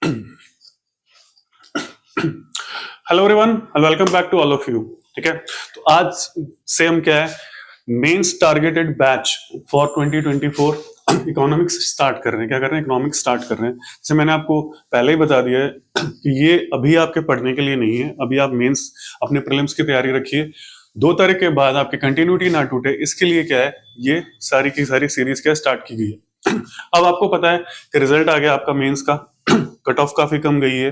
Hello everyone, welcome back to all of you. ठीक है, तो आज से हम क्या है, mains targeted batch for 2024 economics start कर रहे हैं। क्या कर रहे हैं? इकोनॉमिक्स स्टार्ट कर रहे हैं। जैसे मैंने आपको पहले ही बता दिया है कि ये अभी आपके पढ़ने के लिए नहीं है। अभी आप मेंस अपने प्रीलिम्स की तैयारी रखिए। 2 तारीख के बाद आपकी कंटिन्यूटी ना टूटे, इसके लिए क्या है, ये सारी की सारी सीरीज क्या स्टार्ट की गई है। अब आपको पता है कि रिजल्ट आ गया आपका मेंस का। कट ऑफ काफी कम गई है।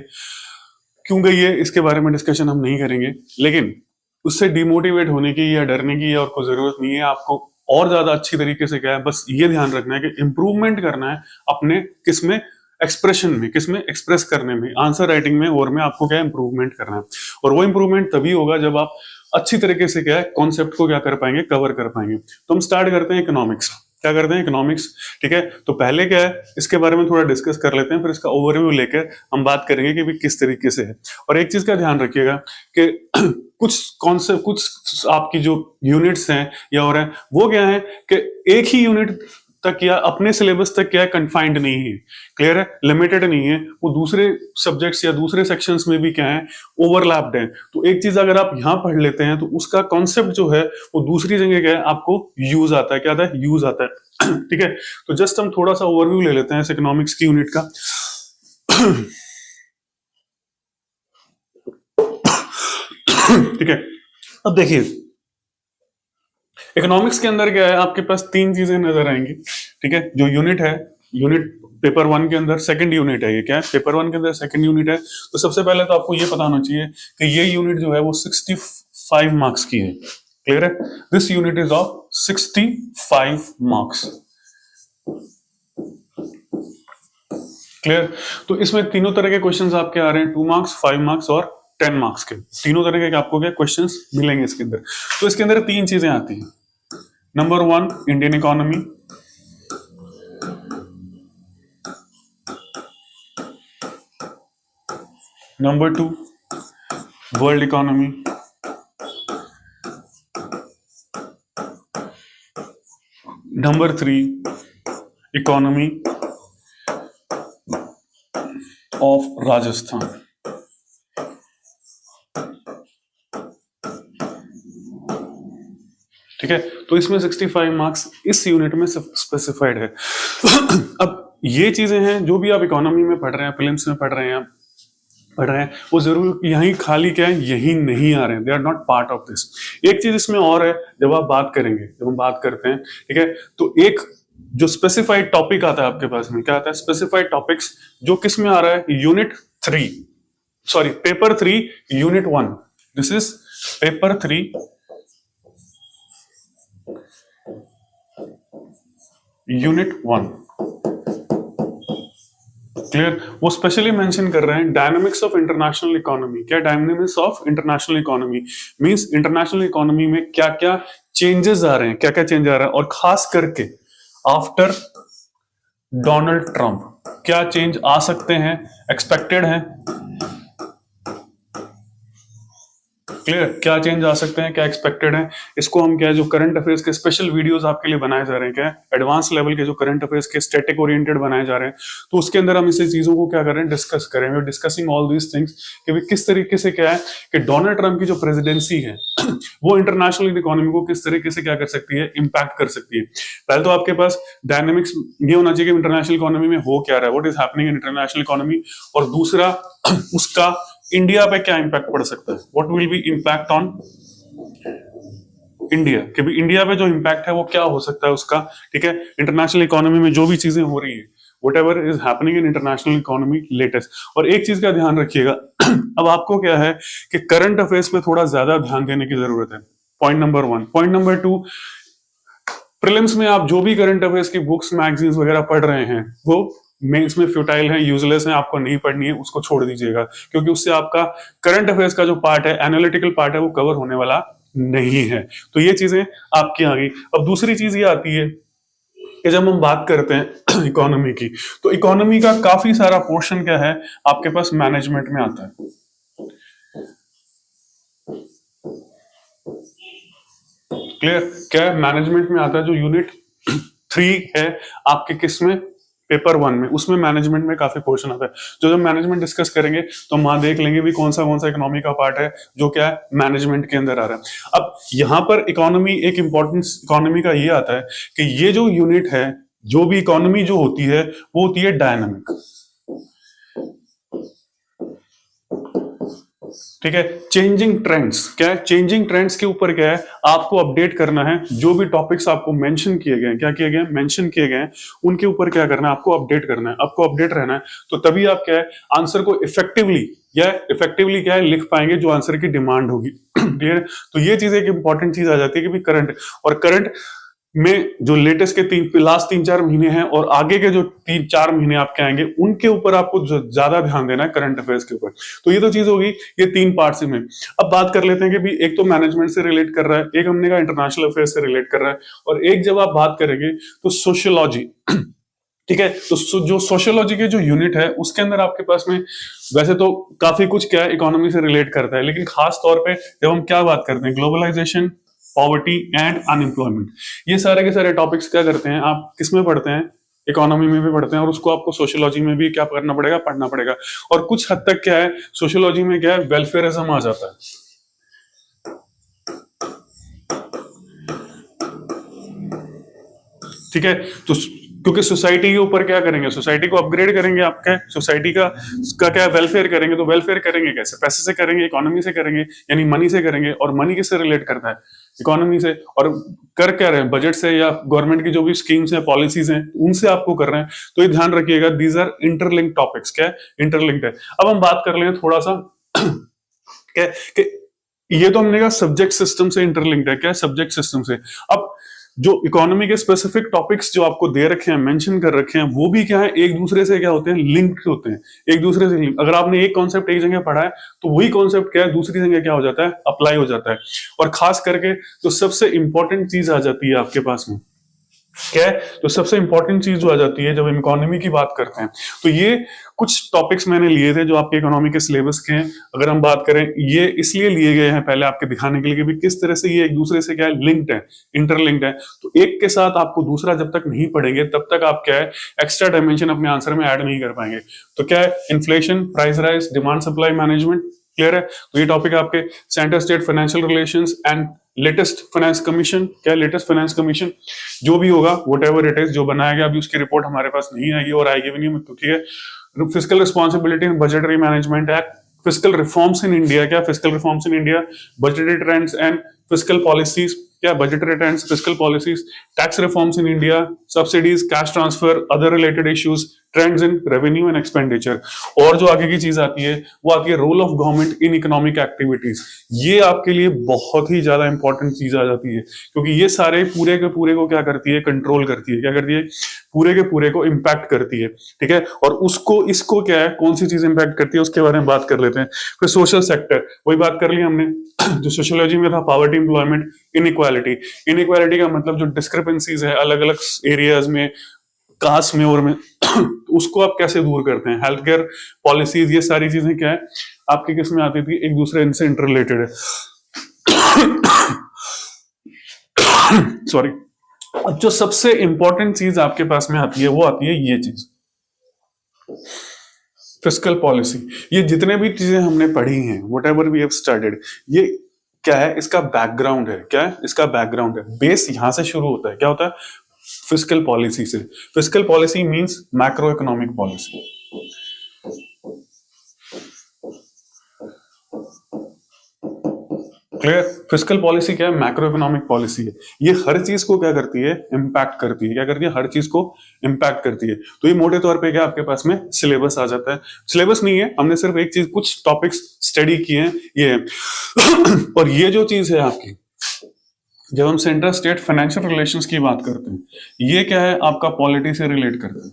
क्यों गई है इसके बारे में डिस्कशन हम नहीं करेंगे, लेकिन उससे डिमोटिवेट होने की या डरने की और कोई जरूरत नहीं है। आपको और ज्यादा अच्छी तरीके से क्या है, बस ये ध्यान रखना है कि इंप्रूवमेंट करना है अपने किसमें, एक्सप्रेशन में, किसमें एक्सप्रेस करने में, आंसर राइटिंग में और में आपको क्या इंप्रूवमेंट करना है। और वो इंप्रूवमेंट तभी होगा जब आप अच्छी तरीके से क्या है, कॉन्सेप्ट को क्या कर पाएंगे, कवर कर पाएंगे। तो हम स्टार्ट करते हैं इकोनॉमिक्स। क्या करते हैं? इकोनॉमिक्स। ठीक है, तो पहले क्या है, इसके बारे में थोड़ा डिस्कस कर लेते हैं, फिर इसका ओवरव्यू लेकर हम बात करेंगे कि भी किस तरीके से है। और एक चीज का ध्यान रखिएगा कि कुछ कॉन्सेप्ट, कुछ आपकी जो यूनिट्स हैं या और हैं, वो क्या है कि एक ही यूनिट तक या अपने सिलेबस तक क्या है, कन्फाइंड नहीं है। क्लियर है? लिमिटेड नहीं है, वो दूसरे सब्जेक्ट्स या दूसरे सेक्शंस में भी क्या है, ओवरलैप्ड है। तो एक चीज अगर आप यहां पढ़ लेते हैं तो उसका कॉन्सेप्ट जो है वो दूसरी जगह क्या है, आपको यूज आता है। क्या आता है? यूज आता है। ठीक है, तो जस्ट हम थोड़ा सा ओवरव्यू ले लेते हैं इस इकोनॉमिक्स की यूनिट का। ठीक है, अब देखिए इकोनॉमिक्स के अंदर क्या है, आपके पास 3 चीजें नजर आएंगी। ठीक है, जो यूनिट है, यूनिट पेपर 1 के अंदर सेकंड यूनिट है। ये क्या है? पेपर 1 के अंदर सेकंड यूनिट है। तो सबसे पहले तो आपको ये पता होना चाहिए कि ये यूनिट जो है वो 65 मार्क्स की है। क्लियर है? This unit is of 65 marks. Clear? तो इसमें तीनों तरह के क्वेश्चंस आपके आ रहे हैं, 2 मार्क्स, 5 मार्क्स और 10 मार्क्स के। तीनों तरह के आपको क्या क्वेश्चंस मिलेंगे इसके अंदर। तो इसके अंदर 3 चीजें आती हैं। Number 1, Indian economy. Number 2, world economy. Number 3, economy of Rajasthan. ठीक है, तो इसमें 65 मार्क्स इस यूनिट में स्पेसिफाइड है। अब ये चीजें हैं जो भी आप इकोनॉमी में पढ़ रहे हैं, प्रीलिम्स में पढ़ रहे हैं, वो जरूर यहीं खाली क्या है, यहीं नहीं आ रहे हैं। They are not part of this. एक चीज इसमें और है, जब आप बात करेंगे, जब हम बात करते हैं, ठीक है, तो एक जो स्पेसिफाइड टॉपिक आता है आपके पास में, क्या आता है? स्पेसिफाइड टॉपिक्स, जो किस में आ रहा है? Unit 3, sorry paper 3 unit 1। This is paper 3 unit 1। Clear? वो स्पेशली मेंशन कर रहे हैं डायनामिक्स ऑफ इंटरनेशनल इकोनॉमी। क्या dynamics of international economy means international economy में क्या क्या चेंजेस आ रहे हैं, क्या क्या चेंज आ रहा है, और खास करके आफ्टर डोनाल्ड ट्रंप क्या चेंज आ सकते हैं, एक्सपेक्टेड हैं। क्लियर? क्या चेंज आ सकते हैं, क्या एक्सपेक्टेड है। इसको हम क्या है, जो करंट अफेयर्स के स्पेशल वीडियोस आपके लिए बनाए जा रहे हैं, क्या एडवांस लेवल के जो करंट अफेयर्स के स्टैटिक ओरिएंटेड बनाए जा रहे हैं, तो उसके अंदर हम इसे चीजों को क्या कर रहे हैं, डिस्कस करेंगे। डिस्कसिंग ऑल दीज थिंग्स कि भी किस तरीके से क्या है कि डोनाल्ड ट्रंप की जो प्रेसिडेंसी है वो इंटरनेशनल इकोनॉमी को किस तरीके से क्या कर सकती है, इंपैक्ट कर सकती है। पहले तो आपके पास डायनेमिक्स ये होना चाहिए कि इंटरनेशनल इकोनॉमी में हो क्या रहा है, what is happening in international economy, और दूसरा उसका इंडिया पे क्या इंपैक्ट पड़ सकता है, what will be impact on India, कि भी इंडिया पे जो इंपैक्ट है वो क्या हो सकता है उसका। ठीक है, इंटरनेशनल इकोनॉमी में जो भी चीजें हो रही है, whatever is happening in international economy latest। और एक चीज का ध्यान रखिएगा, अब आपको क्या है कि करंट अफेयर्स पे थोड़ा ज्यादा ध्यान देने की जरूरत है। Point number 1। Point number 2, prelims में आप जो भी करंट अफेयर्स की बुक्स, मैगजीन्स वगैरह पढ़ रहे हैं, वो मेंस में फ्यूटाइल है, यूजलेस है, आपको नहीं पढ़नी है, उसको छोड़ दीजिएगा, क्योंकि उससे आपका करंट अफेयर्स का जो पार्ट है, एनालिटिकल पार्ट है, वो कवर होने वाला नहीं है। तो ये चीजें आपकी आ गई। अब दूसरी चीज ये आती है कि जब हम बात करते हैं इकोनॉमी की, तो इकोनॉमी का काफी सारा पोर्शन क्या है आपके पास मैनेजमेंट में आता है। क्लियर? क्या मैनेजमेंट में आता है, जो यूनिट 3 है आपके किस में, पेपर 1 में, उसमें मैनेजमेंट में काफी पोर्शन आता है। जो जब मैनेजमेंट डिस्कस करेंगे तो हम वहां देख लेंगे भी कौन सा इकोनॉमी का पार्ट है जो क्या है मैनेजमेंट के अंदर आ रहा है। अब यहाँ पर इकोनॉमी, एक इंपॉर्टेंस इकोनॉमी का ये आता है कि ये जो यूनिट है, जो भी इकोनॉमी जो होती है वो होती है डायनामिक, ठीक है। चेंजिंग ट्रेंड्स, क्या है चेंजिंग ट्रेंड्स के ऊपर क्या है आपको अपडेट करना है। जो भी टॉपिक्स आपको मेंशन किए गए हैं, क्या किए गए मेंशन किए गए हैं, उनके ऊपर क्या करना है आपको अपडेट करना है, आपको अपडेट रहना है। तो तभी आप क्या है आंसर को इफेक्टिवली क्या है लिख पाएंगे जो आंसर की डिमांड होगी। क्लियर है। तो ये चीज एक इंपॉर्टेंट चीज आ जाती है कि भी करंट में जो लेटेस्ट के लास्ट 3-4 महीने हैं और आगे के जो 3-4 महीने आपके आएंगे उनके ऊपर आपको ज्यादा ध्यान देना है, करंट अफेयर्स के ऊपर। तो ये तो चीज होगी, ये 3 पार्ट्स में। अब बात कर लेते हैं कि भी एक तो मैनेजमेंट से रिलेट कर रहा है, एक हमने कहा इंटरनेशनल अफेयर्स से रिलेट कर रहा है, और एक जब आप बात करेंगे तो सोशियोलॉजी, ठीक है। तो जो सोशियोलॉजी के जो यूनिट है उसके अंदर आपके पास में वैसे तो काफी कुछ क्या है इकोनॉमी से रिलेट करता है, लेकिन खास तौर पे जब हम क्या बात करते हैं ग्लोबलाइजेशन, पॉवर्टी एंड अनएम्प्लॉयमेंट, ये सारे के सारे टॉपिक्स क्या करते हैं आप किसमें पढ़ते हैं, इकोनॉमी में भी पढ़ते हैं, और उसको आपको सोशियोलॉजी में भी क्या करना पड़ेगा, पढ़ना पड़ेगा। और कुछ हद तक क्या है सोशियोलॉजी में क्या है वेलफेयरिज्म आ जाता है, ठीक है। तो क्योंकि सोसाइटी के ऊपर क्या करेंगे, सोसाइटी को अपग्रेड करेंगे, आपका सोसाइटी का क्या वेलफेयर करेंगे। तो वेलफेयर करेंगे कैसे, पैसे से करेंगे, इकोनॉमी से करेंगे, यानी मनी से करेंगे। और मनी किससे रिलेट करता है, इकोनॉमी से। और कर क्या रहे हैं बजट से या गवर्नमेंट की जो भी स्कीम्स हैं, पॉलिसीज हैं, उनसे आपको कर रहे हैं। तो ये ध्यान रखिएगा, दीज आर इंटरलिंक्ड टॉपिक्स, क्या है इंटरलिंक्ड है। अब हम बात कर लें थोड़ा सा क्या कि ये तो हमने कहा सब्जेक्ट सिस्टम से इंटरलिंक्ड है, क्या सब्जेक्ट सिस्टम से। अब जो इकोनॉमी के स्पेसिफिक टॉपिक्स जो आपको दे रखे हैं, मेंशन कर रखे हैं, वो भी क्या है एक दूसरे से क्या होते हैं लिंक्ड होते हैं, एक दूसरे से लिंक। अगर आपने एक कॉन्सेप्ट एक जगह पढ़ा है तो वही कॉन्सेप्ट क्या है दूसरी जगह क्या हो जाता है अप्लाई हो जाता है। और खास करके तो सबसे इंपॉर्टेंट चीज आ जाती है आपके पास में क्या है, तो सबसे इंपॉर्टेंट चीज जो आ जाती है जब हम इकोनॉमी की बात करते हैं, तो ये कुछ टॉपिक्स मैंने लिए थे जो आपके इकोनॉमी के सिलेबस के हैं। अगर हम बात करें, ये इसलिए लिए गए हैं पहले आपके दिखाने के लिए कि भी किस तरह से ये एक दूसरे से क्या है लिंक्ड है, इंटरलिंक्ड है। तो एक के साथ आपको दूसरा जब तक नहीं पढ़ेंगे तब तक आप क्या है एक्स्ट्रा डायमेंशन अपने आंसर में ऐड नहीं कर पाएंगे। तो क्या है inflation, price rise, demand supply management, clear है। तो ये टॉपिक आपके centre state financial relations and latest finance commission, क्या लेटेस्ट फाइनेंस कमीशन जो भी होगा वट एवर इट इज जो बनाया गया, अभी उसकी रिपोर्ट हमारे पास नहीं आएगी और आएगी भी नहीं, तो ठीक है। Physical responsibility and budgetary management act, physical reforms in India, क्या physical reforms in India, budgetary trends and physical policies, क्या budgetary trends, physical policies, tax reforms in India, subsidies, cash transfer, other related issues, trends in revenue and expenditure. और जो आगे की चीज आती है वो आती है role of government in economic activities. ये आपके लिए बहुत ही ज्यादा इंपॉर्टेंट चीज आ जाती है, क्योंकि ये सारे पूरे के पूरे को क्या करती है कंट्रोल करती है, क्या करती है पूरे के पूरे को इंपैक्ट करती है, ठीक है। और उसको इसको क्या है कौन सी चीज इंपैक्ट करती है उसके बारे में बात कर लेते हैं। फिर सोशल सेक्टर, वही बात कर ली हमने जो सोशियोलॉजी में था, पॉवर्टी, एम्प्लॉयमेंट, इनइक्वालिटी। इनइक्वालिटी का मतलब जो डिस्क्रिपेंसीज है अलग अलग एरियाज में, कास्ट में और में उसको आप कैसे दूर करते हैं। हेल्थ केयर पॉलिसीज, ये सारी चीजें क्या है आपकी किस में आती थी, एक दूसरे इनसे इंटररिलेटेड है। सॉरी। अब जो सबसे इंपॉर्टेंट चीज आपके पास में आती है वो आती है ये चीज, फिस्कल पॉलिसी। ये जितने भी चीजें हमने पढ़ी हैं, whatever we have studied, ये क्या है इसका बैकग्राउंड है, क्या है इसका बैकग्राउंड है, बेस यहां से शुरू होता है। क्या होता है फिस्कल पॉलिसी से। Fiscal policy means macro economic policy. Clear. Fiscal policy क्या है, मैक्रो इकोनॉमिक पॉलिसी है। ये हर चीज को क्या करती है इंपैक्ट करती है, क्या करती है हर चीज को इंपैक्ट करती है। तो ये मोटे तौर पे क्या आपके पास में सिलेबस आ जाता है। सिलेबस नहीं है, हमने सिर्फ एक चीज कुछ टॉपिक्स स्टडी किए हैं ये है। और ये जो चीज है आपकी, जब हम सेंट्रल स्टेट फाइनेंशियल रिलेशंस की बात करते हैं, ये क्या है आपका पॉलिटी से रिलेट करता है।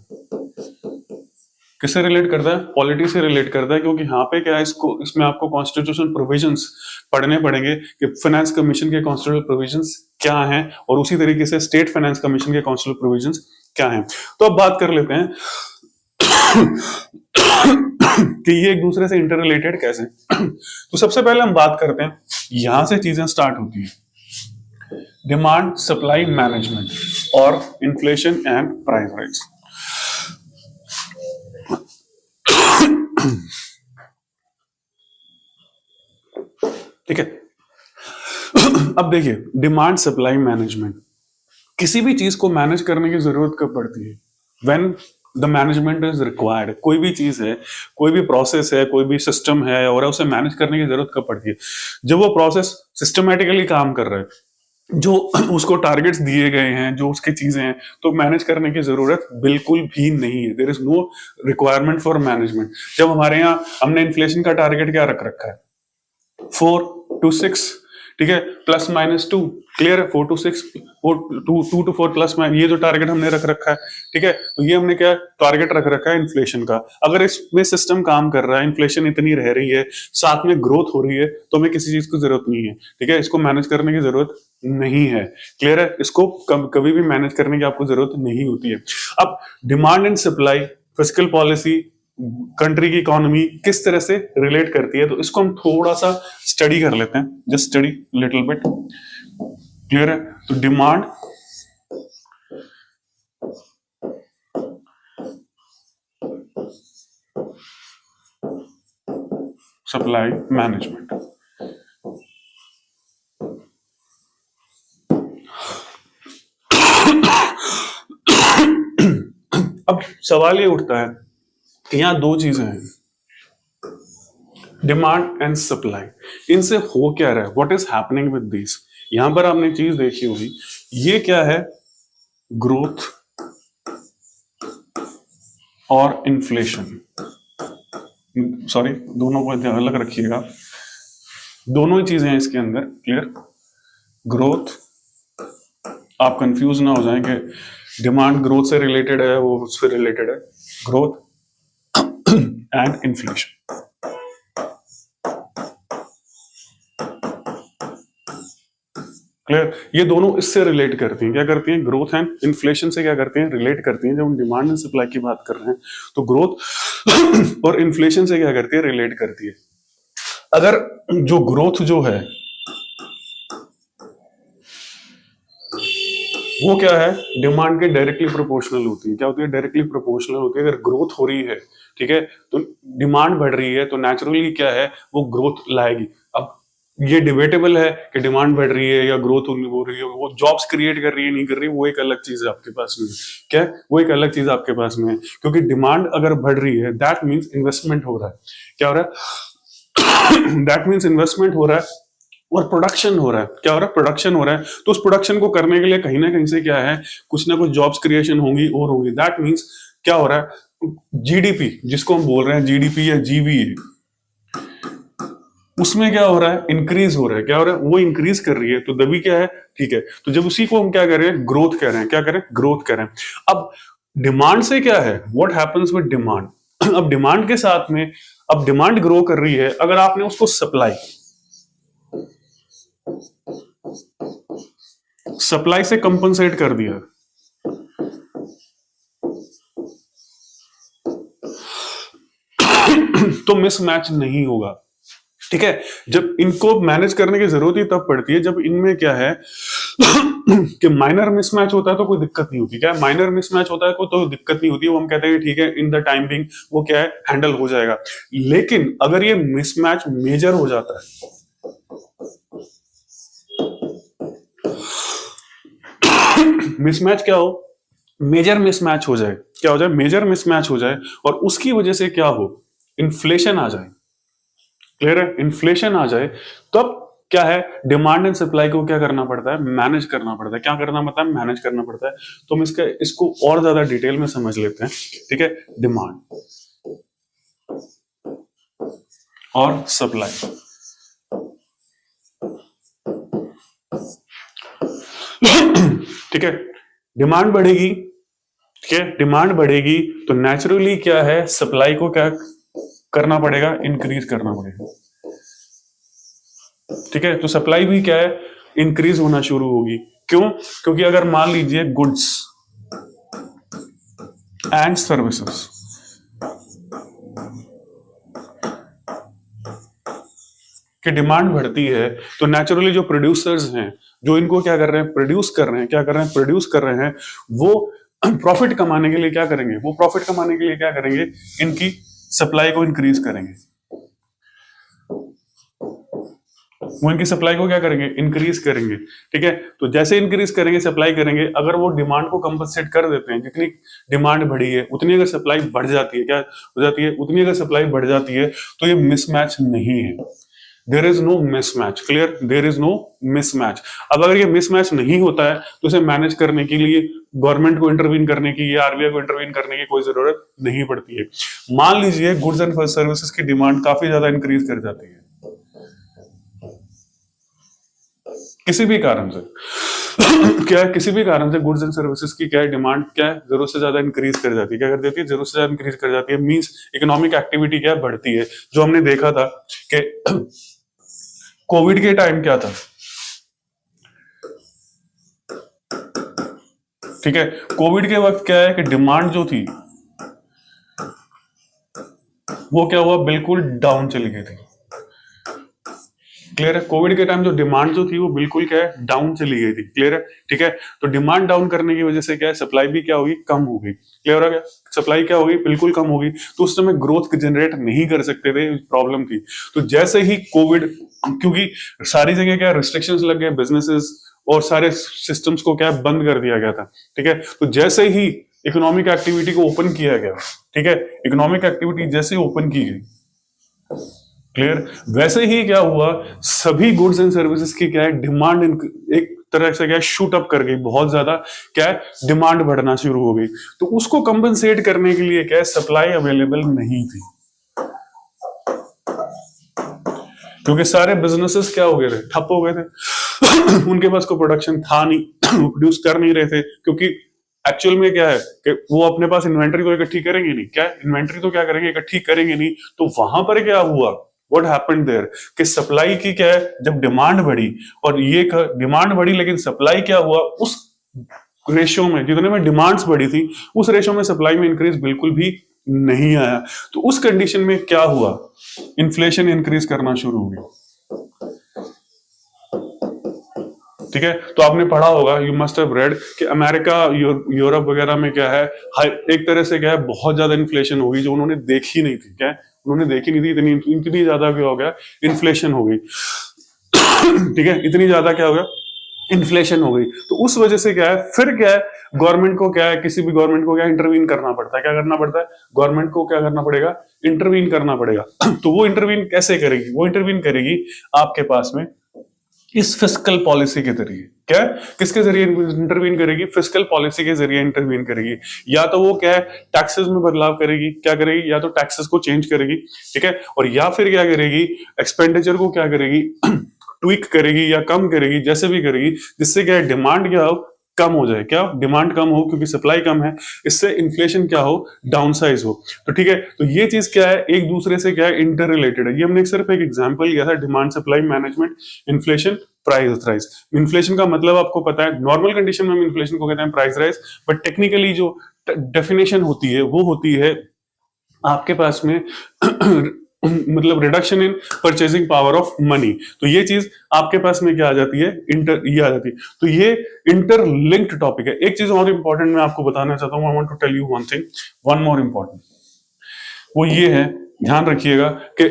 किससे रिलेट करता है, पॉलिटी से रिलेट करता है, क्योंकि यहाँ पे क्या है इसमें आपको कॉन्स्टिट्यूशन प्रोविजंस पढ़ने पड़ेंगे कि फाइनेंस कमीशन के कॉन्स्टिट्यूशनल प्रोविजंस क्या हैं और उसी तरीके से स्टेट फाइनेंस कमीशन के कॉन्स्टिट्यूशनल प्रोविजंस क्या हैं। तो अब बात कर लेते हैं कि ये एक दूसरे से इंटर रिलेटेड कैसे। तो सबसे पहले हम बात करते हैं, यहां से चीजें स्टार्ट होती है, डिमांड सप्लाई मैनेजमेंट और इन्फ्लेशन एंड प्राइस राइज। ठीक है। अब देखिए, डिमांड सप्लाई मैनेजमेंट, किसी भी चीज को मैनेज करने की जरूरत कब पड़ती है? When the management is required. कोई भी चीज है, कोई भी प्रोसेस है, कोई भी सिस्टम है, और उसे मैनेज करने की जरूरत कब पड़ती है? जब वो प्रोसेस सिस्टमेटिकली काम कर रहा है, जो उसको टारगेट्स दिए गए हैं, जो उसकी चीजें हैं, तो मैनेज करने की जरूरत बिल्कुल भी नहीं है। There is no requirement for management. जब हमारे यहाँ हमने इन्फ्लेशन का टारगेट क्या रख रखा है? 4 to 6, ठीक है, +-2, क्लियर है? 4 to 6, 2 to 4 प्लस माइनस, ये जो टारगेट हमने रख रखा है, ठीक है, तो ये हमने क्या टारगेट रख रखा है इन्फ्लेशन का। अगर इसमें सिस्टम काम कर रहा है, इन्फ्लेशन इतनी रह रही है, साथ में ग्रोथ हो रही है, तो हमें किसी चीज की जरूरत नहीं है, ठीक है, इसको मैनेज करने की जरूरत नहीं है। क्लियर है? इसको कभी भी मैनेज करने की आपको जरूरत नहीं होती है। अब demand and supply, fiscal policy, country की इकोनॉमी किस तरह से रिलेट करती है, तो इसको हम थोड़ा सा स्टडी कर लेते हैं, just study little bit. Clear है? तो डिमांड सप्लाई मैनेजमेंट। अब सवाल ये उठता है कि यहां दो चीजें हैं, डिमांड एंड सप्लाई। इनसे हो क्या रहा है? What is happening with this? यहां पर आपने चीज देखी होगी, ये क्या है? ग्रोथ और इन्फ्लेशन। सॉरी, दोनों को अलग रखिएगा, दोनों ही चीजें हैं इसके अंदर। क्लियर? ग्रोथ, आप कंफ्यूज ना हो जाएं कि डिमांड ग्रोथ से रिलेटेड है, वो उससे रिलेटेड है। Growth and inflation. क्लियर? ये दोनों इससे रिलेट करती हैं। क्या करती हैं? ग्रोथ एंड इन्फ्लेशन से क्या करती हैं? रिलेट करती हैं। जब हम डिमांड एंड सप्लाई की बात कर रहे हैं, तो ग्रोथ और इन्फ्लेशन से क्या करती है? रिलेट करती है। अगर जो ग्रोथ जो है वो क्या है? डिमांड के डायरेक्टली प्रोपोर्शनल होती है। क्या होती है? डायरेक्टली प्रोपोर्शनल होती है। अगर ग्रोथ हो रही है, ठीक है, तो डिमांड बढ़ रही है, तो नेचुरली क्या है? वो ग्रोथ लाएगी। अब ये डिबेटेबल है कि डिमांड बढ़ रही है या ग्रोथ हो रही है, वो जॉब्स क्रिएट कर रही है नहीं कर रही है, वो एक अलग चीज है आपके पास में। क्या है? वो एक अलग चीज आपके पास में है, क्योंकि डिमांड अगर बढ़ रही है, दैट मीन्स इन्वेस्टमेंट हो रहा है। क्या हो रहा है? दैट मीन्स इन्वेस्टमेंट हो रहा है और प्रोडक्शन हो रहा है। क्या हो रहा है? प्रोडक्शन हो रहा है। तो उस प्रोडक्शन को करने के लिए कहीं ना कहीं से क्या है? कुछ ना कुछ जॉब्स क्रिएशन होंगी और होंगी। दैट मीन्स क्या हो रहा है? जीडीपी, जिसको हम बोल रहे हैं जीडीपी या जीवीए, उसमें क्या हो रहा है? इंक्रीज हो रहा है। क्या हो रहा है? वो इंक्रीज कर रही है, तो तभी क्या है? ठीक है, तो जब उसी को हम क्या कर रहे हैं? ग्रोथ कह रहे हैं। क्या करें? ग्रोथ कह रहे हैं। अब डिमांड से क्या है? What happens with demand? अब डिमांड के साथ में, अब डिमांड ग्रो कर रही है, अगर आपने उसको सप्लाई से कंपनसेट कर दिया, तो मिसमैच नहीं होगा। ठीक है, जब इनको मैनेज करने की जरूरत ही तब पड़ती है जब इनमें क्या है कि माइनर मिसमैच होता है, तो कोई दिक्कत नहीं होती। क्या है? माइनर मिसमैच होता है तो दिक्कत नहीं होती है, वो हम कहते हैं ठीक है, इन द टाइम बिंग वो क्या है? हैंडल हो जाएगा। लेकिन अगर ये मिसमैच मेजर हो जाता है, मिसमैच क्या हो? मेजर मिसमैच हो जाए। क्या हो जाए? मेजर मिसमैच हो जाए, और उसकी वजह से क्या हो? इन्फ्लेशन आ जाए। क्लियर है? इन्फ्लेशन आ जाए, तब क्या है? डिमांड एंड सप्लाई को क्या करना पड़ता है? मैनेज करना पड़ता है। क्या करना पड़ता है? मैनेज करना पड़ता है। तो हम इसको और ज्यादा डिटेल में समझ लेते हैं। ठीक है, डिमांड और सप्लाई। ठीक है, डिमांड बढ़ेगी, ठीक है, डिमांड बढ़ेगी, तो नेचुरली क्या है? सप्लाई को क्या करना पड़ेगा? इंक्रीज करना पड़ेगा। ठीक है, तो सप्लाई भी क्या है? इंक्रीज होना शुरू होगी। क्यों? क्योंकि अगर मान लीजिए गुड्स एंड सर्विसेज की डिमांड बढ़ती है, तो नेचुरली जो प्रोड्यूसर्स हैं, जो इनको क्या कर रहे हैं? प्रोड्यूस कर रहे हैं। क्या कर रहे हैं? प्रोड्यूस कर रहे हैं। वो प्रॉफिट कमाने के लिए क्या करेंगे? वो प्रॉफिट कमाने के लिए क्या करेंगे? इनकी सप्लाई को इंक्रीज करेंगे। वो इनकी सप्लाई को क्या करेंगे, इंक्रीज करेंगे। ठीक है, तो जैसे इंक्रीज करेंगे, सप्लाई करेंगे, अगर वो डिमांड को कंपनसेट कर देते हैं, जितनी डिमांड बढ़ी है उतनी अगर सप्लाई बढ़ जाती है, क्या हो जाती है, उतनी अगर सप्लाई बढ़ जाती है, तो ये मिसमैच नहीं है। There is no mismatch, clear, there is no mismatch. अब अगर ये मिसमैच नहीं होता है तो इसे मैनेज करने के लिए गवर्नमेंट को इंटरवीन करने की या आरबीआई को इंटरवीन करने की कोई जरूरत नहीं पड़ती है। मान लीजिए गुड्स एंड सर्विसेज की डिमांड काफी ज्यादा इंक्रीज कर जाती है किसी भी कारण से क्या है, किसी भी कारण से गुड्स एंड सर्विसेज की क्या है, डिमांड क्या है, जरूरत से ज्यादा इंक्रीज कर जाती है। क्या कर देती है, जरूरत से ज्यादा इंक्रीज कर जाती है, मींस इकोनॉमिक एक्टिविटी क्या है, बढ़ती है। जो हमने देखा था कि कोविड के टाइम क्या था, ठीक है, कोविड के वक्त क्या है कि डिमांड जो थी वो क्या हुआ, बिल्कुल डाउन चली गई थी। क्लियर है, कोविड के टाइम जो डिमांड जो थी वो बिल्कुल क्या है, डाउन चली गई थी। क्लियर है, ठीक है, तो डिमांड डाउन करने की वजह से क्या है, सप्लाई भी क्या होगी, कम हो गई। क्लियर हो गया, सप्लाई क्या होगी, बिल्कुल कम होगी। तो उस समय ग्रोथ जनरेट नहीं कर सकते थे, प्रॉब्लम थी। तो जैसे ही कोविड, क्योंकि सारी जगह क्या रिस्ट्रिक्शंस लग गए, बिजनेसेस और सारे सिस्टम्स को क्या बंद कर दिया गया था। ठीक है, तो जैसे ही इकोनॉमिक एक्टिविटी को ओपन किया गया, ठीक है, इकोनॉमिक एक्टिविटी जैसे ओपन की गई, क्लियर, वैसे ही क्या हुआ, सभी गुड्स एंड सर्विसेज की क्या है, डिमांड एक तरह से क्या है, शूट अप कर गई, बहुत ज्यादा क्या है, डिमांड बढ़ना शुरू हो गई। तो उसको कंपनसेट करने के लिए क्या है, सप्लाई अवेलेबल नहीं थी, क्योंकि सारे बिजनेसेस क्या हो गए थे, ठप हो गए थे उनके पास कोई प्रोडक्शन था नहीं प्रोड्यूस कर नहीं रहे थे, क्योंकि एक्चुअल में क्या है कि वो अपने पास इन्वेंट्री तो इकट्ठी करेंगे नहीं, क्या इन्वेंट्री तो क्या करेंगे, इकट्ठी करेंगे नहीं। तो वहां पर क्या हुआ, व्हाट हैपेंड देयर, कि सप्लाई की क्या है, जब डिमांड बढ़ी, और ये डिमांड बढ़ी लेकिन सप्लाई क्या हुआ, उस रेशियो में जितने में डिमांड्स बढ़ी थी उस रेशियो में सप्लाई में इंक्रीज बिल्कुल भी नहीं आया। तो उस कंडीशन में क्या हुआ, इन्फ्लेशन इंक्रीज करना शुरू हो गया। ठीक है, तो आपने पढ़ा होगा, यू मस्ट हैव रेड, कि अमेरिका, यूरोप वगैरह में क्या है, एक तरह से क्या है, बहुत ज्यादा इन्फ्लेशन होगी जो उन्होंने देखी नहीं थी। क्या है, उन्होंने देखी नहीं थी, इतनी ज्यादा क्या हो गया, इन्फ्लेशन हो गई ठीक है, इतनी ज्यादा क्या हो गया, इन्फ्लेशन हो गई। तो उस वजह से क्या है, फिर क्या है, गवर्नमेंट को क्या है, किसी भी गवर्नमेंट को क्या इंटरवीन करना पड़ता है। क्या करना पड़ता है, गवर्नमेंट को क्या करना पड़ेगा, इंटरवीन करना पड़ेगा तो वो इंटरवीन कैसे करेगी, वो इंटरवीन करेगी आपके पास में इस फिस्कल पॉलिसी के जरिए। क्या, किसके जरिए इंटरवीन करेगी, फिस्कल पॉलिसी के जरिए इंटरवीन करेगी। या तो वो क्या है, टैक्सेस में बदलाव करेगी, क्या करेगी, या तो टैक्सेस को चेंज करेगी, ठीक है, और या फिर क्या करेगी, एक्सपेंडिचर को क्या करेगी ट्विक करेगी या कम करेगी, जैसे भी करेगी, जिससे क्या है, डिमांड क्या हो, कम हो जाए। क्या, डिमांड कम हो, क्योंकि सप्लाई कम है, इससे इन्फ्लेशन क्या हो, डाउनसाइज हो। तो ठीक है, तो ये चीज क्या है, एक दूसरे से क्या है, इंटर रिलेटेड है। ये हमने सिर्फ एक एग्जांपल लिया था, demand supply management, inflation, price rise. Inflation का मतलब आपको पता है, नॉर्मल कंडीशन में हम इन्फ्लेशन को कहते हैं प्राइस राइज, बट टेक्निकली जो डेफिनेशन होती है वो होती है आपके पास में मतलब reduction in purchasing power of money. तो ये चीज आपके पास में क्या आ जाती है, ये आ जाती है। तो ये इंटरलिंक्ड टॉपिक है। एक चीज और इंपॉर्टेंट मैं आपको बताना चाहता हूं, I want to tell you one thing, one more important, वो ये है, ध्यान रखिएगा कि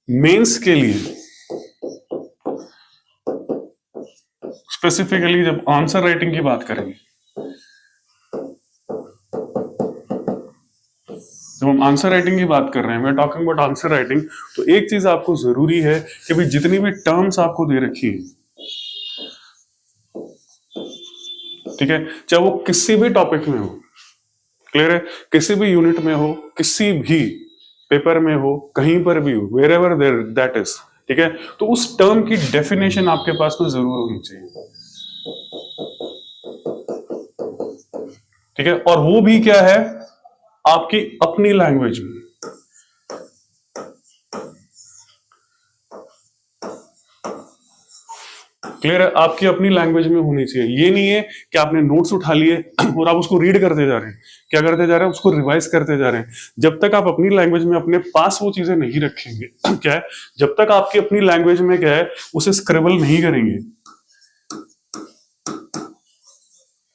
मेंस के लिए स्पेसिफिकली जब आंसर राइटिंग की बात करेंगे, जब हम आंसर राइटिंग की बात कर रहे हैं, we are talking about answer writing, तो एक चीज आपको जरूरी है कि भाई जितनी भी टर्म्स आपको दे रखी है, ठीक है, चाहे वो किसी भी टॉपिक में हो, क्लियर है, किसी भी यूनिट में हो, किसी भी पेपर में हो, कहीं पर भी हो, wherever there that is, ठीक है, तो उस टर्म की डेफिनेशन आपके पास में जरूर होनी चाहिए। ठीक है, और वो भी क्या है, आपकी अपनी लैंग्वेज में। क्लियर है, आपकी अपनी लैंग्वेज में होनी चाहिए। ये नहीं है कि आपने नोट्स उठा लिए और आप उसको रीड करते जा रहे हैं, क्या करते जा रहे हैं, उसको रिवाइज करते जा रहे हैं। जब तक आप अपनी लैंग्वेज में अपने पास वो चीजें नहीं रखेंगे क्या है, जब तक आपकी अपनी लैंग्वेज में क्या है उसे स्क्रिबल नहीं करेंगे,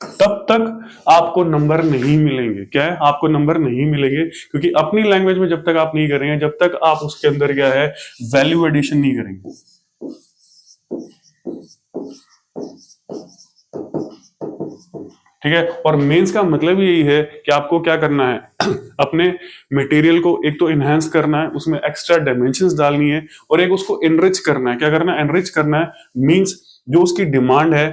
तब तक आपको नंबर नहीं मिलेंगे। क्या है, आपको नंबर नहीं मिलेंगे, क्योंकि अपनी लैंग्वेज में जब तक आप नहीं करेंगे, जब तक आप उसके अंदर क्या है वैल्यू एडिशन नहीं करेंगे, ठीक है। और मेंस का मतलब यही है कि आपको क्या करना है अपने मटेरियल को एक तो इनहेंस करना है, उसमें एक्स्ट्रा डायमेंशंस डालनी है, और एक उसको एनरिच करना है। क्या करना है? एनरिच करना है। मींस जो उसकी डिमांड है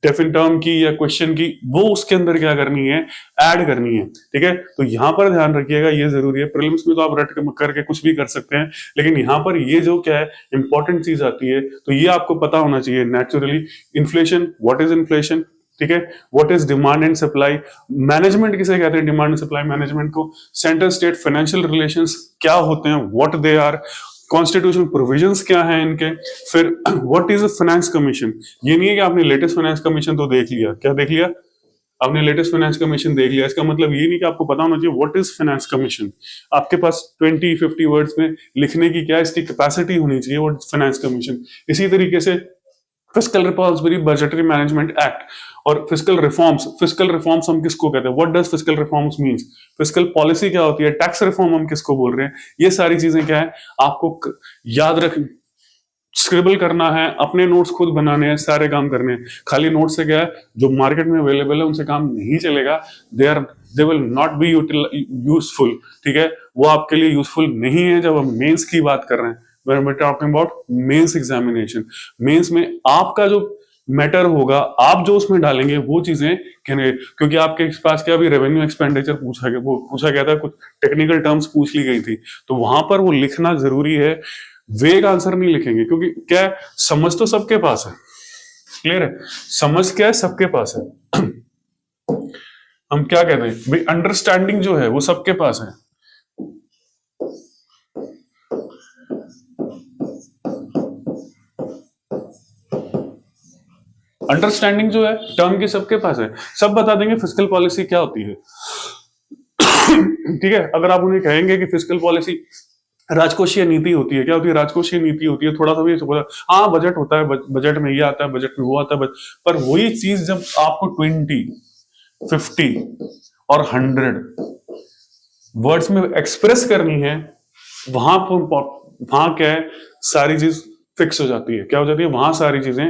डेफिनेट टर्म की या क्वेश्चन की, वो उसके अंदर क्या करनी है? ऐड करनी है। ठीक है। तो यहां पर ध्यान रखिएगा, ये जरूरी है। प्रीलिम्स में तो आप रट करके कुछ भी कर सकते हैं, लेकिन यहां पर ये जो क्या है इंपॉर्टेंट चीज आती है, तो ये आपको पता होना चाहिए naturally. Inflation, what is inflation? ठीक है। What is demand and supply management? किसे कहते हैं डिमांड एंड सप्लाई मैनेजमेंट को? सेंट्रल स्टेट फाइनेंशियल रिलेशंस क्या होते हैं, what they are, constitution provisions क्या है इनके, फिर what is a finance commission. ये नहीं है कि आपने लेटेस्ट फाइनेंस कमीशन तो देख लिया, क्या देख लिया आपने? लेटेस्ट फाइनेंस कमीशन देख लिया। इसका मतलब ये नहीं कि आपको पता होना चाहिए व्हाट इज फाइनेंस कमीशन। आपके पास 20-50 वर्ड्स में लिखने की क्या इसकी कैपेसिटी होनी चाहिए, व्हाट इज फाइनेंस कमीशन। इसी तरीके से fiscal responsibility budgetary management act और फिस्कल रिफॉर्म्स हम किसको कहते हैं? What does fiscal reforms means? Fiscal policy क्या होती है? टैक्स रिफॉर्म हम किसको बोल रहे हैं? ये सारी चीजें क्या है आपको याद रख, स्क्रिबल करना है, अपने नोट्स खुद बनाने हैं, सारे काम करने हैं। खाली नोट से क्या है, जो मार्केट में अवेलेबल है उनसे काम नहीं चलेगा। They will not be useful. ठीक है। वो आपके लिए यूजफुल नहीं है जब हम मेंस की बात कर रहे हैं। when we're talking about mains examination, mains में आपका जो मैटर होगा, आप जो उसमें डालेंगे वो चीजें क्योंकि आपके पास क्या, अभी रेवेन्यू एक्सपेंडिचर पूछा गया था, कुछ टेक्निकल टर्म्स पूछ ली गई थी, तो वहां पर वो लिखना जरूरी है। वेग आंसर नहीं लिखेंगे, क्योंकि क्या है, समझ तो सबके पास है, क्लियर है, समझ क्या है सबके पास है। हम क्या कहते हैं भाई, अंडरस्टैंडिंग जो है वो सबके पास है। अंडरस्टैंडिंग जो है टर्म की सबके पास है, सब बता देंगे फिस्कल पॉलिसी क्या होती है। ठीक है। अगर आप उन्हें कहेंगे कि फिस्कल पॉलिसी राजकोषीय नीति होती है, क्या होती है? राजकोषीय नीति होती है। थोड़ा सा भी हाँ बजट होता है, बजट में ये आता है, बजट में वो आता है, पर वही चीज जब आपको 20, 50 और 100 वर्ड्स में एक्सप्रेस करनी है, वहां क्या है, सारी चीज फिक्स हो जाती है। क्या हो जाती है? वहां सारी चीजें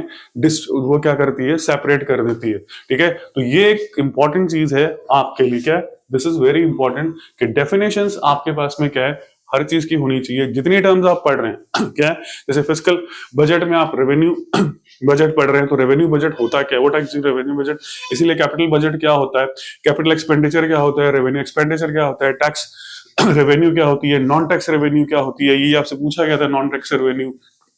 वो क्या करती है, सेपरेट कर देती है। ठीक है। तो ये एक इंपॉर्टेंट चीज है आपके लिए। क्या, दिस इज वेरी इंपॉर्टेंट कि डेफिनेशंस आपके पास में क्या है, हर चीज की होनी चाहिए। जितनी टर्म्स आप पढ़ रहे हैं क्या है, जैसे फिस्कल बजट में आप रेवेन्यू बजट पढ़ रहे हैं, तो रेवेन्यू बजट होता क्या है, व्हाट इज रेवेन्यू बजट। इसीलिए कैपिटल बजट क्या होता है, कैपिटल एक्सपेंडिचर क्या होता है, रेवेन्यू एक्सपेंडिचर क्या होता है, टैक्स रेवेन्यू क्या होती है, नॉन टैक्स रेवेन्यू क्या होती है, ये आपसे पूछा गया था non tax revenue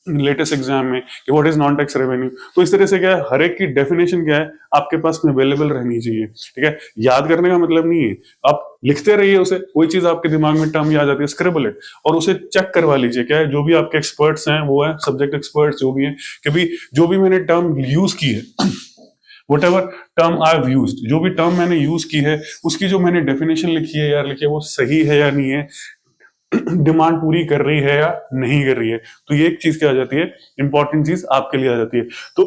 latest exam में कि what is non tax revenue. तो इस तरह से क्या है, हर एक की डेफिनेशन क्या है आपके पास में अवेलेबल रहनी चाहिए। ठीक है। याद करने का मतलब नहीं है, आप लिखते रहिए उसे, कोई चीज आपके दिमाग में टर्म याद आती है, स्क्रिबल इट और उसे चेक करवा लीजिए। क्या है, जो भी आपके एक्सपर्ट्स हैं वो है सब्जेक्ट एक्सपर्ट्स जो भी हैं, कि भी जो भी मैंने टर्म यूज की है, whatever term I have used, जो भी टर्म मैंने यूज की है उसकी जो मैंने डेफिनेशन लिखी है यार, लिखिए वो सही है या नहीं है, डिमांड पूरी कर रही है या नहीं कर रही है। तो ये एक चीज क्या आ जाती है, इंपॉर्टेंट चीज आपके लिए आ जाती है। तो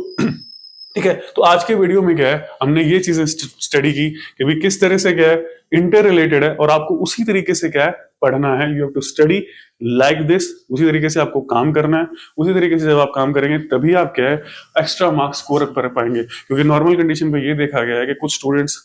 ठीक है। तो आज के वीडियो में क्या है, हमने ये चीजें स्टडी की कि भाई किस तरह से क्या है इंटर रिलेटेड है, और आपको उसी तरीके से क्या है पढ़ना है। You have to study like this, उसी तरीके से आपको काम करना है। उसी तरीके से जब आप काम करेंगे तभी आप क्या है एक्स्ट्रा मार्क्स स्कोर कर पाएंगे। क्योंकि नॉर्मल कंडीशन पे ये देखा गया है कि कुछ स्टूडेंट्स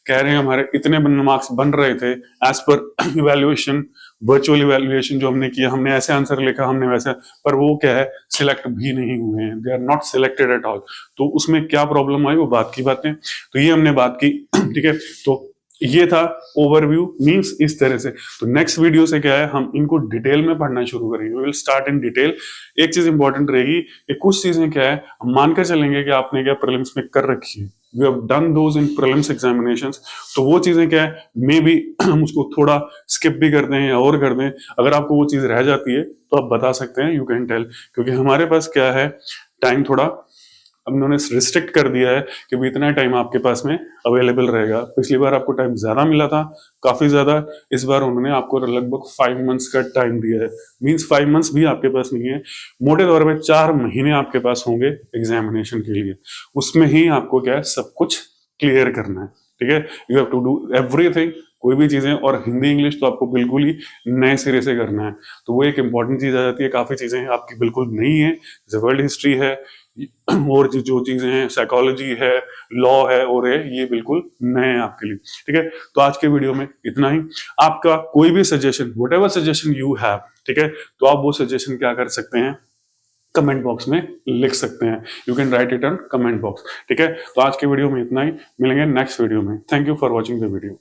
कह रहे हैं हमारे इतने मार्क्स बन रहे थे as per evaluation, virtual evaluation जो हमने किया, हमने ऐसे आंसर लिखा, हमने वैसे, पर वो क्या है सिलेक्ट भी नहीं हुए हैं, they are not selected at all. तो उसमें क्या प्रॉब्लम आई वो बात की बातें, तो ये हमने बात की। ठीक है। तो ये था ओवरव्यू, मींस इस तरह से। तो नेक्स्ट वीडियो से क्या है, हम इनको डिटेल में पढ़ना शुरू करेंगे, we will start in detail. एक चीज इंपॉर्टेंट रहेगी कि कुछ चीजें क्या है हम मानकर चलेंगे कि आपने क्या प्रीलिम्स में कर रखी है, we have done those in prelims examinations, तो वो चीजें क्या है मे बी हम उसको थोड़ा स्किप भी कर दें या और कर दें। अगर आपको वो चीज रह जाती है तो आप बता सकते हैं, यू कैन टेल, क्योंकि हमारे पास क्या है टाइम थोड़ा अब उन्होंने रिस्ट्रिक्ट कर दिया है कि भी इतना टाइम आपके पास में अवेलेबल रहेगा। पिछली बार आपको टाइम ज्यादा मिला था, काफी ज्यादा, इस बार उन्होंने आपको लगभग 5 मंथ्स का टाइम दिया है। मींस 5 मंथ्स भी आपके पास नहीं है, मोटे तौर पे 4 महीने आपके पास होंगे एग्जामिनेशन के लिए, उसमें ही आपको क्या है सब कुछ क्लियर करना है। ठीक है। You have to do everything, कोई भी चीजें, और हिंदी इंग्लिश तो आपको बिल्कुल ही नए सिरे से करना है। तो वो एक इंपॉर्टेंट चीज आ जाती है, काफी चीजें आपकी बिल्कुल नहीं है, जैसे वर्ल्ड हिस्ट्री है और जो चीजें हैं, साइकोलॉजी है, लॉ है और ये बिल्कुल नए हैं आपके लिए। ठीक है, तो आज के वीडियो में इतना ही। आपका कोई भी suggestion, what ever suggestion you have, ठीक है, तो आप वो सजेशन क्या कर सकते हैं, कमेंट बॉक्स में लिख सकते हैं। You can write it on comment box. ठीक है, तो आज के वीडियो में इतना ही, मिलेंगे नेक्स्ट वीडियो में। Thank you for watching the video.